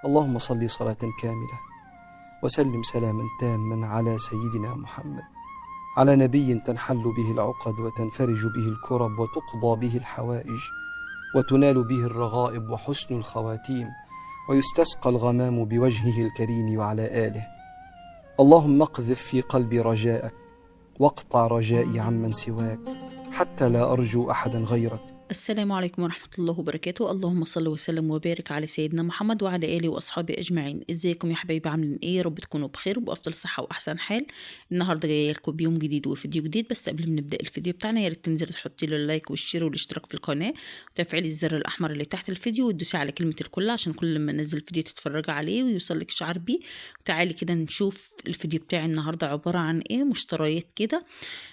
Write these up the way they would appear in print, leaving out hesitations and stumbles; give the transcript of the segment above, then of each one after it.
اللهم صل صلاة كاملة وسلم سلاما تاما على سيدنا محمد، على نبي تنحل به العقد وتنفرج به الكرب وتقضى به الحوائج وتنال به الرغائب وحسن الخواتيم ويستسقى الغمام بوجهه الكريم وعلى آله. اللهم اقذف في قلبي رجاءك واقطع رجائي عمن سواك حتى لا أرجو أحدا غيرك. السلام عليكم ورحمة الله وبركاته. اللهم صل وسلم وبارك على سيدنا محمد وعلى آله وأصحابه أجمعين. ازيكم يا حبايبي، عاملين ايه؟ رب تكونوا بخير وبأفضل صحة وأحسن حال. النهاردة جاية لكم بيوم جديد وفيديو جديد، بس قبل ما نبدأ الفيديو بتاعنا يا ريت تنزلوا تحطي له اللايك والشير والاشتراك في القناة وتفعيل الزر الأحمر اللي تحت الفيديو وتدوسي على كلمة الكل عشان كل ما انزل فيديو تتفرجي عليه ويوصلك شعار بيه. وتعالي كده نشوف الفيديو بتاعي النهاردة عبارة عن ايه. مشتريات كده،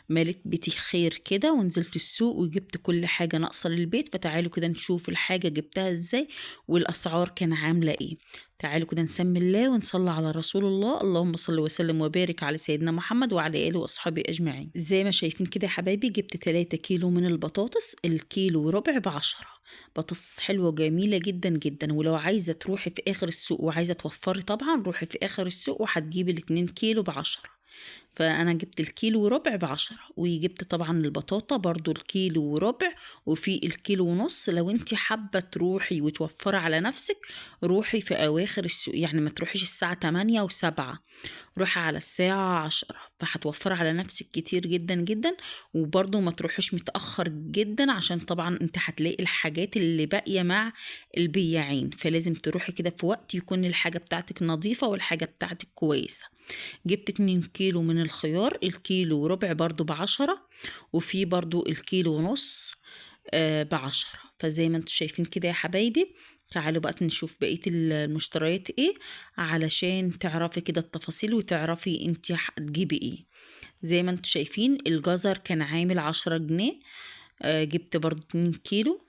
مالت بيتي خير كده ونزلت السوق وجبت كل حاجة ناقصة للبيت، فتعالوا كده نشوف الحاجة جبتها ازاي والأسعار كان عاملة ايه. تعالوا كده نسمي الله ونصلي على رسول الله. اللهم صل وسلم وبارك على سيدنا محمد وعلى آله وأصحابه أجمعين. زي ما شايفين كده يا حبايبي، جبت 3 كيلو من البطاطس، الكيلو وربع ب10. بطاطس حلوة وجميلة جدا جدا. ولو عايزة تروحي في آخر السوق وعايزة توفري طبعا روحي في آخر السوق وهتجيبي ال2 كيلو ب10. فأنا جبت الكيلو وربع ب10، وجبت طبعا البطاطا برضو الكيلو وربع، وفي الكيلو ونص. لو انت حابة تروحي وتوفري على نفسك روحي في أواخر السوق، يعني ما تروحيش الساعة 8 و7، روحي على الساعة 10 فهتوفري على نفسك كتير جدا جدا. وبرضو ما تروحيش متأخر جدا عشان طبعا انت هتلاقي الحاجات اللي باقية مع البياعين، فلازم تروحي كده في وقت يكون الحاجة بتاعتك نظيفة والحاجة بتاعتك كويسة. جبت 2 كيلو من الخيار، الكيلو وربع برضو ب10، وفي برضو الكيلو ونص ب10. فزي ما انتم شايفين كده يا حبايبي، تعالوا بقى نشوف بقية المشتريات ايه علشان تعرفي كده التفاصيل وتعرفي انت هتجيبي ايه. زي ما انتم شايفين الجزر كان عامل 10 جنيه. جبت برضو 2 كيلو.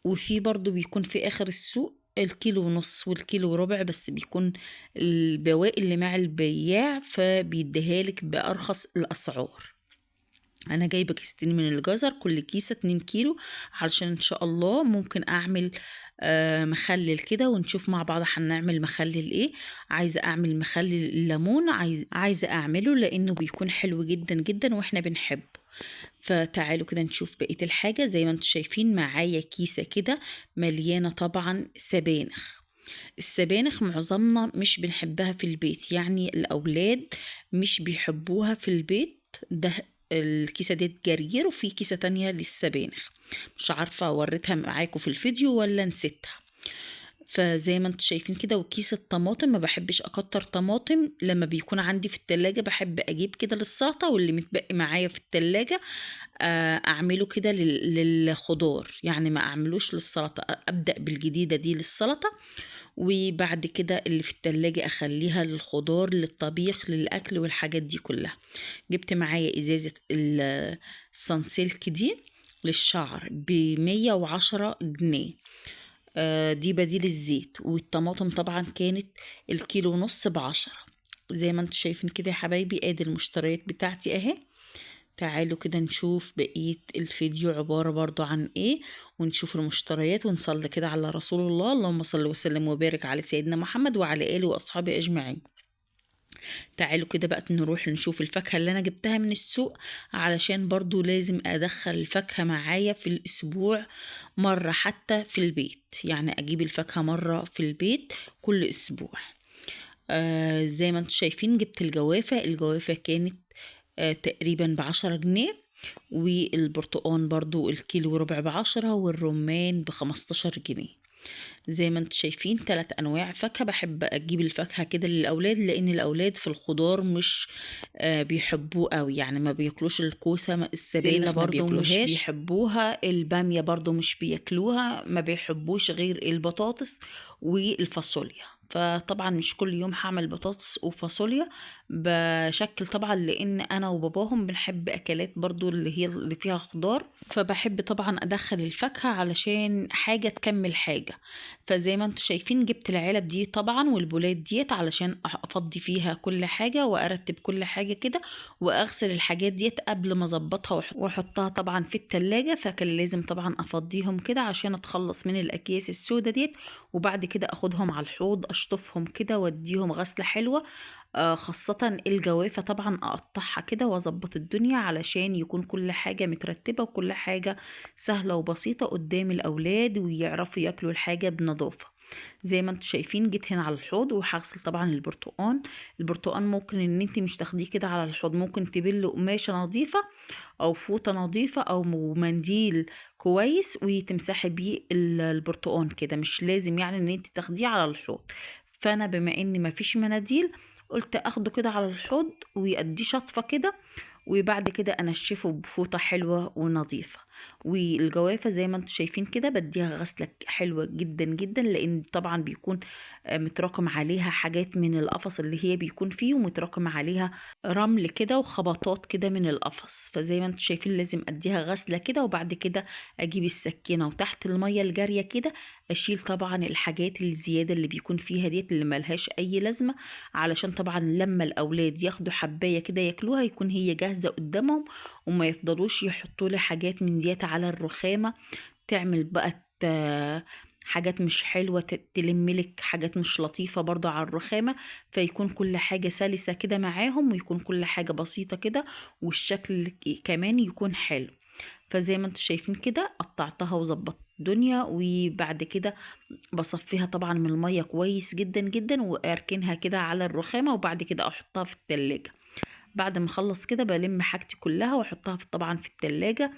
وفي برضو بيكون في اخر السوق الكيلو ونص والكيلو وربع، بس بيكون البواقي اللي مع البياع فبيديهالك بأرخص الأسعار. أنا جايبة كيستين من الجزر، كل كيسة 2 كيلو، علشان إن شاء الله ممكن أعمل مخلل كده ونشوف مع بعض هنعمل مخلل ايه. عايزة أعمل مخلل الليمون، عايزة أعمله لأنه بيكون حلو جدا جدا وإحنا بنحبه. فتعالوا كده نشوف بقية الحاجة. زي ما انتم شايفين معايا كيسة كده مليانة طبعا سبانخ. السبانخ معظمنا مش بنحبها في البيت، يعني الأولاد مش بيحبوها في البيت. ده الكيسة دي جرجير، وفي كيسة تانية للسبانخ مش عارفة وريتها معاكم في الفيديو ولا نسيتها. فزي ما انتم شايفين كده، وكيس الطماطم ما بحبش اكتر طماطم، لما بيكون عندي في التلاجة بحب اجيب كده للسلطة، واللي متبقي معايا في التلاجة اعمله كده للخضار، يعني ما اعملوش للسلطة، ابدأ بالجديدة دي للسلطة وبعد كده اللي في التلاجة اخليها للخضار للطبيخ للاكل والحاجات دي كلها. جبت معايا ازازة السانسيلك دي للشعر ب110 جنيه. دي بديل الزيت. والطماطم طبعا كانت الكيلو ونص ب10. زي ما انتم شايفين كده يا حبايبي، ادي المشتريات بتاعتي اهي. تعالوا كده نشوف بقية الفيديو عبارة برضو عن ايه، ونشوف المشتريات ونصلي كده على رسول الله. اللهم صل وسلم وبارك على سيدنا محمد وعلى آله وأصحابه أجمعين. تعالوا كده بقى نروح نشوف الفاكهة اللي انا جبتها من السوق، علشان برضو لازم ادخل الفاكهة معايا في الاسبوع مرة حتى في البيت، يعني اجيب الفاكهة مرة في البيت كل اسبوع. زي ما انتم شايفين جبت الجوافة كانت تقريبا ب10 جنيه. والبرتقان برضو الكيلو وربع ب10، والرمان ب15 جنيه. زي ما انتم شايفين 3 انواع فاكهة. بحب اجيب الفاكهة كده للاولاد، لان الاولاد في الخضار مش بيحبوه قوي، يعني ما بياكلوش الكوسة، السبانخ ما بياكلوهاش، مش بيحبوها، البامية برضو مش بياكلوها، ما بيحبوش غير البطاطس والفاصوليا. فطبعا مش كل يوم هعمل بطاطس وفاصوليا بشكل طبعا، لان انا وباباهم بنحب اكلات برضو اللي هي اللي فيها خضار، فبحب طبعا ادخل الفاكهة علشان حاجة تكمل حاجة. فزي ما انتم شايفين جبت العلب دي طبعا والبولات ديت علشان افضي فيها كل حاجة وارتب كل حاجة كده، واغسل الحاجات ديت قبل ما اظبطها واحطها طبعا في التلاجة. فكان لازم طبعا افضيهم كده عشان اتخلص من الاكياس السوداء ديت، وبعد كده اخدهم على الحوض اشطفهم كده واديهم غسلة حلوة. خاصة الجوافة طبعا اقطعها كده واظبط الدنيا علشان يكون كل حاجة مترتبة وكل حاجة سهلة وبسيطة قدام الاولاد ويعرفوا ياكلوا الحاجة بنظافة. زي ما انتم شايفين جيت هنا على الحوض وهغسل طبعا البرتقان ممكن ان انت مش تاخديه كده على الحوض، ممكن تبله قماشة نظيفة او فوطة نظيفة او منديل كويس وتمسحي بيه البرتقان كده، مش لازم يعني ان انت تاخديه على الحوض. فانا بما ان مفيش مناديل قلت اخده كده على الحوض ويأديه شطفة كده، وبعد كده انشفه بفوطة حلوة ونظيفة. والجوافة زي ما انتم شايفين كده بديها غسلة حلوة جدا جدا، لان طبعا بيكون متراكم عليها حاجات من القفص اللي هي بيكون فيه، ومتراكم عليها رمل كده وخبطات كده من القفص. فزي ما انتم شايفين لازم اديها غسلة كده، وبعد كده اجيب السكينة وتحت المية الجارية كده اشيل طبعا الحاجات الزيادة اللي بيكون فيها ديت اللي ملهاش اي لازمة، علشان طبعا لما الاولاد ياخدوا حباية كده ياكلوها يكون هي جاهزة قدامهم، وما يفضلوش يحطوا لي حاجات من ديت على الرخامة تعمل بقى حاجات مش حلوة، تلملك حاجات مش لطيفة برضو على الرخامة. فيكون كل حاجة سلسة كده معاهم، ويكون كل حاجة بسيطة كده، والشكل كمان يكون حلو. فزي ما انتم شايفين كده قطعتها وظبطت الدنيا، وبعد كده بصفيها طبعا من المية كويس جدا جدا واركنها كده على الرخامة، وبعد كده احطها في التلاجة. بعد ما اخلص كده بلم حاجتي كلها واحطها طبعا في التلاجة.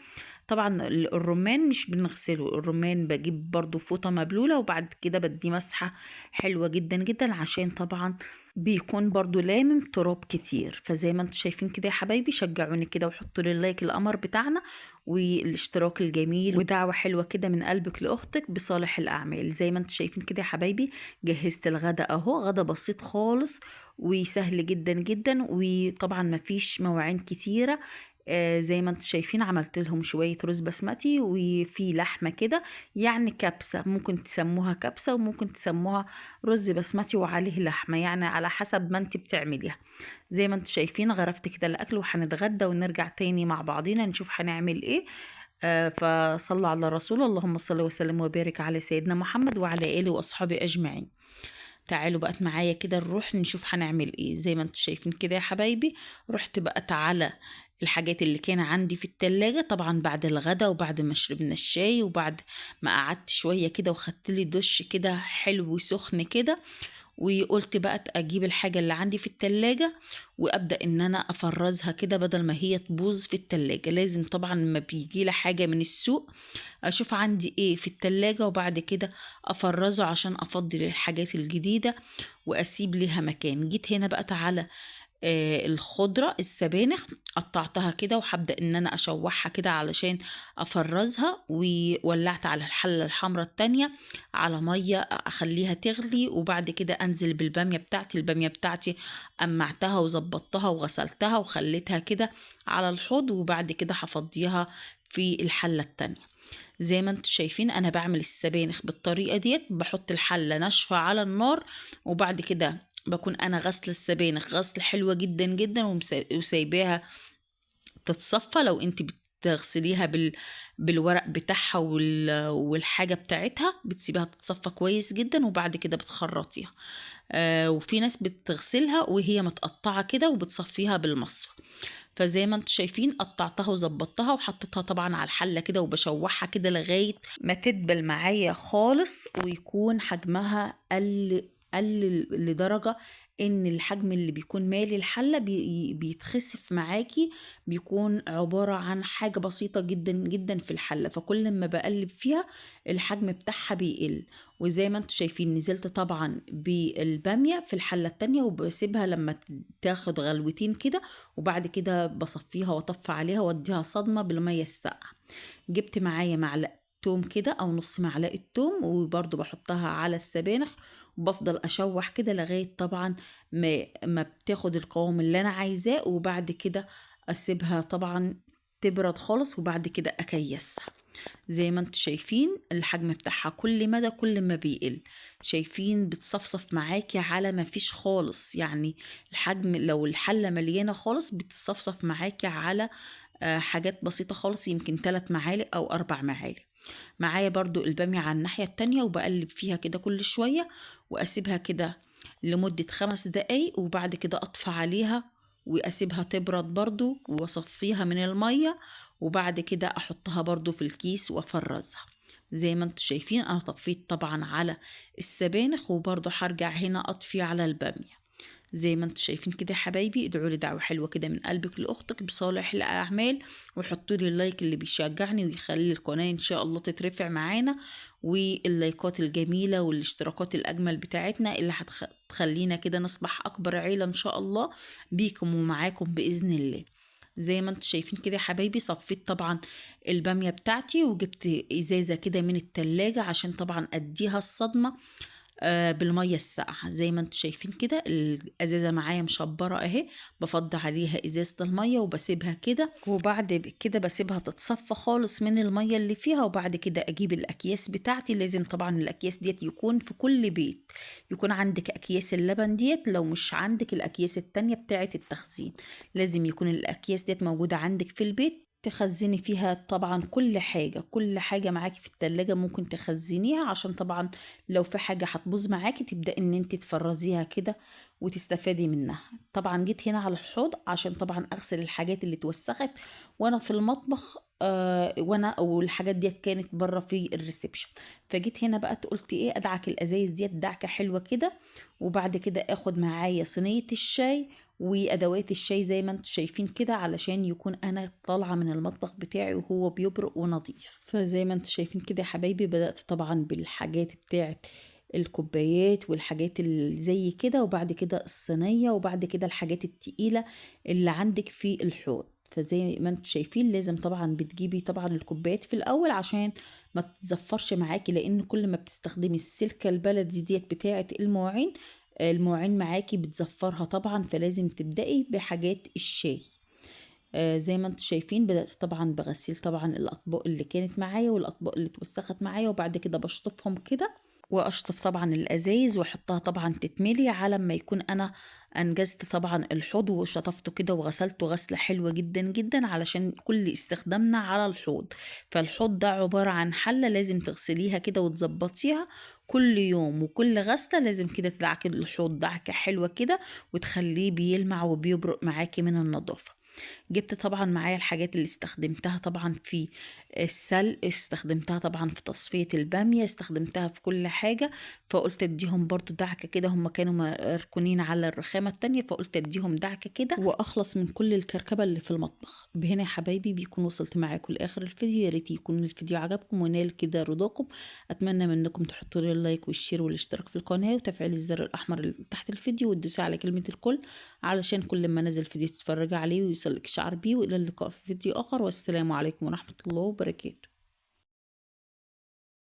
طبعا الرمان مش بنغسله، الرمان بجيب برضو فوطة مبلولة وبعد كده بدي مسحة حلوة جدا جدا، عشان طبعا بيكون برضو لامم تراب كتير. فزي ما انتم شايفين كده يا حبايبي شجعوني كده وحطوا لي اللايك القمر بتاعنا والاشتراك الجميل ودعوة حلوة كده من قلبك لأختك بصالح الأعمال. زي ما انتم شايفين كده يا حبايبي جهزت الغدا اهو، غدا بسيط خالص وسهل جدا جدا، وطبعا مفيش مواعين كتيرة. زي ما انتم شايفين عملت لهم شوية رز بسمتي وفي لحمة كده، يعني كبسة، ممكن تسموها كبسة وممكن تسموها رز بسمتي وعليه لحمة، يعني على حسب ما انت بتعمليها. زي ما انتم شايفين غرفت كده الأكل وهنتغدى ونرجع تاني مع بعضينا نشوف هنعمل ايه. فصلوا على الرسول، اللهم صل وسلم وبارك على سيدنا محمد وعلى آله وأصحابه أجمعين. تعالوا بقى معايا كده نروح نشوف هنعمل ايه. زي ما انتم شايفين كده يا حبايبي رحت بقى على الحاجات اللي كان عندي في التلاجة، طبعا بعد الغدا وبعد ما شربنا الشاي وبعد ما قعدت شوية كده وخدت لي دش كده حلو وسخن كده، وقلت بقى اجيب الحاجة اللي عندي في التلاجة وابدأ ان انا افرزها كده بدل ما هي تبوظ في التلاجة. لازم طبعا ما بيجي لي حاجة من السوق اشوف عندي ايه في التلاجة وبعد كده افرزه عشان افضل الحاجات الجديدة واسيب ليها مكان. جيت هنا بقى تعالى الخضرة السبانخ قطعتها كده وهبدأ ان انا اشوحها كده علشان افرزها، وولعت على الحلة الحمراء التانية على مية اخليها تغلي، وبعد كده انزل بالبامية بتاعتي. البامية بتاعتي قمعتها وظبطتها وغسلتها وخليتها كده على الحوض، وبعد كده هفضيها في الحلة التانية. زي ما انتم شايفين انا بعمل السبانخ بالطريقة ديت، بحط الحلة ناشفة على النار وبعد كده بكون انا غسل السبانخ غسل حلوة جدا جدا وسايباها تتصفى. لو انت بتغسليها بالورق بتاعها والحاجة بتاعتها بتسيبها تتصفى كويس جدا وبعد كده بتخرطيها. وفي ناس بتغسلها وهي متقطعة كده وبتصفيها بالمصفى. فزي ما انتم شايفين قطعتها وظبطتها وحطيتها طبعا على الحلة كده وبشوحها كده لغاية ما تدبل معايا خالص ويكون حجمها قل لدرجة ان الحجم اللي بيكون مالي الحلة بيتخسف معاكي، بيكون عبارة عن حاجة بسيطة جدا جدا في الحلة. فكل ما بقلب فيها الحجم بتاعها بيقل. وزي ما انتم شايفين نزلت طبعا بالبامية في الحلة التانية وبسيبها لما تاخد غلوتين كده، وبعد كده بصفيها واطفي عليها واديها صدمة بالمية الساقعة. جبت معايا معلقة توم كده او نص معلقة توم وبرضو بحطها على السبانخ وبفضل اشوح كده لغاية طبعا ما بتاخد القوام اللي انا عايزاه، وبعد كده اسيبها طبعا تبرد خالص وبعد كده اكيسها. زي ما انتم شايفين الحجم بتاعها كل مدى كل ما بيقل، شايفين بتصفصف معاكي على ما فيش خالص. يعني الحجم لو الحلة مليانة خالص بتصفصف معاكي على حاجات بسيطة خالص، يمكن 3 معالق او 4 معالق. معايا برضو البامية على الناحية التانية، وبقلب فيها كده كل شوية واسيبها كده لمدة 5 دقايق، وبعد كده اطفى عليها واسيبها تبرد برضو واصفيها من المية، وبعد كده احطها برضو في الكيس وافرزها. زي ما انتوا شايفين انا طفيت طبعا على السبانخ، وبرضو هرجع هنا اطفي على البامية. زي ما انتوا شايفين كده يا حبايبي، ادعوا لي دعوة حلوة كده من قلبك لأختك بصالح الأعمال، وحطوا لي اللايك اللي بيشجعني ويخلي القناة إن شاء الله تترفع معانا، واللايكات الجميلة والاشتراكات الأجمل بتاعتنا اللي هتخلينا كده نصبح أكبر عيلة إن شاء الله بيكم ومعاكم بإذن الله. زي ما انتوا شايفين كده يا حبايبي، صفيت طبعا البامية بتاعتي وجبت ازازة كده من التلاجة عشان طبعا اديها الصدمة بالمية الساقعة. زي ما انتوا شايفين كده الازازة معايا مشبرة اهي، بفضي عليها ازازة المية وبسيبها كده، وبعد كده بسيبها تتصفى خالص من المية اللي فيها. وبعد كده اجيب الاكياس بتاعتي. لازم طبعا الاكياس ديت يكون في كل بيت يكون عندك اكياس اللبن ديت، لو مش عندك الاكياس التانية بتاعت التخزين لازم يكون الاكياس ديت موجودة عندك في البيت، تخزني فيها طبعا كل حاجة معاكي في التلاجة ممكن تخزنيها، عشان طبعا لو في حاجة هتبوظ معاكي تبدأ ان انت تفرزيها كده وتستفادي منها. طبعا جيت هنا على الحوض عشان طبعا اغسل الحاجات اللي اتوسخت وانا في المطبخ، والحاجات ديت كانت بره في الريسبشن. فجيت هنا بقى قلت ايه، ادعك الازايز ديت دعكة حلوة كده، وبعد كده اخد معايا صينية الشاي وادوات الشاي زي ما انتم شايفين كده، علشان يكون انا طالعه من المطبخ بتاعي وهو بيبرق ونظيف. فزي ما انتم شايفين كده يا حبايبي، بدات طبعا بالحاجات بتاعت الكوبايات والحاجات اللي زي كده، وبعد كده الصينيه، وبعد كده الحاجات التقيله اللي عندك في الحوض. فزي ما انتم شايفين لازم طبعا بتجيبي طبعا الكوبايات في الاول عشان ما تزفرش معاكي، لان كل ما بتستخدمي السلكه البلدي ديت بتاعه المواعين معاكي بتزفرها طبعا، فلازم تبدأي بحاجات الشاي. زي ما انتم شايفين بدأت طبعا بغسيل طبعا الأطباق اللي كانت معايا والأطباق اللي اتوسخت معايا، وبعد كده بشطفهم كده واشطف طبعا الازايز واحطها طبعا تتملي، على ما يكون انا انجزت طبعا الحوض وشطفته كده وغسلته غسلة حلوة جدا جدا، علشان كل استخدامنا على الحوض. فالحوض ده عبارة عن حلة لازم تغسليها كده وتظبطيها كل يوم، وكل غسلة لازم كده تدعكي الحوض دعكة حلوة كده وتخليه بيلمع وبيبرق معاكي من النظافة. جبت طبعا معايا الحاجات اللي استخدمتها طبعا في السلق، استخدمتها طبعا في تصفية البامية، استخدمتها في كل حاجة. فقلت اديهم برضو دعكة كده، هم كانوا مركونين على الرخامة التانية، فقلت اديهم دعكة كده واخلص من كل الكركبة اللي في المطبخ. بهنا يا حبايبي بيكون وصلت معاكم لاخر الفيديو. يا ريت يكون الفيديو عجبكم ونال كده رضاكم. اتمنى منكم تحطوا لي اللايك والشير والاشتراك في القناة وتفعيل الزر الاحمر اللي تحت الفيديو، وتدوسوا على كلمة الكل علشان كل ما نزل فيديو تتفرج عليه ويوصلك شعر بيه. والى اللقاء في فيديو اخر، والسلام عليكم ورحمة الله وبركاته.